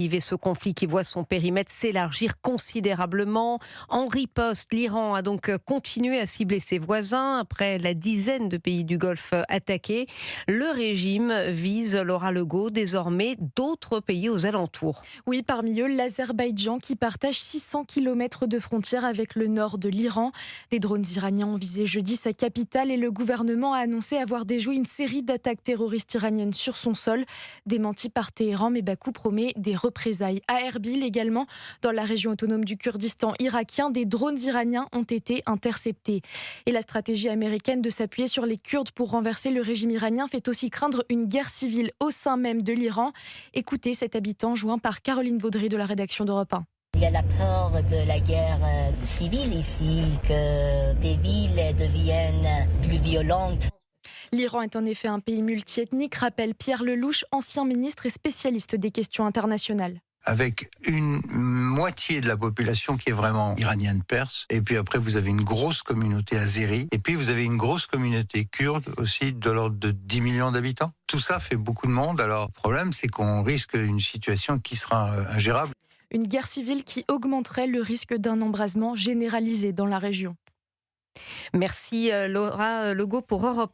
Et ce conflit qui voit son périmètre s'élargir considérablement. En riposte, l'Iran a donc continué à cibler ses voisins après la dizaine de pays du Golfe attaqués. Le régime vise, Laura Legault, désormais d'autres pays aux alentours. Oui, parmi eux, l'Azerbaïdjan qui partage 600 km de frontière avec le nord de l'Iran. Des drones iraniens ont visé jeudi sa capitale et le gouvernement a annoncé avoir déjoué une série d'attaques terroristes iraniennes sur son sol. Démenti par Téhéran, mais Bakou promet des représailles. À Erbil également, dans la région autonome du Kurdistan irakien, des drones iraniens ont été interceptés. Et la stratégie américaine de s'appuyer sur les Kurdes pour renverser le régime iranien fait aussi craindre une guerre civile au sein même de l'Iran. Écoutez cet habitant joint par Caroline Baudry de la rédaction d'Europe 1. Il y a la peur de la guerre civile ici, que des villes deviennent plus violentes. L'Iran est en effet un pays multiethnique, rappelle Pierre Lelouch, ancien ministre et spécialiste des questions internationales. Avec une moitié de la population qui est vraiment iranienne perse. Et puis après, vous avez une grosse communauté azérie. Et puis vous avez une grosse communauté kurde aussi, de l'ordre de 10 millions d'habitants. Tout ça fait beaucoup de monde. Alors, le problème, c'est qu'on risque une situation qui sera ingérable. Une guerre civile qui augmenterait le risque d'un embrasement généralisé dans la région. Merci Laura Legault pour Europe 1.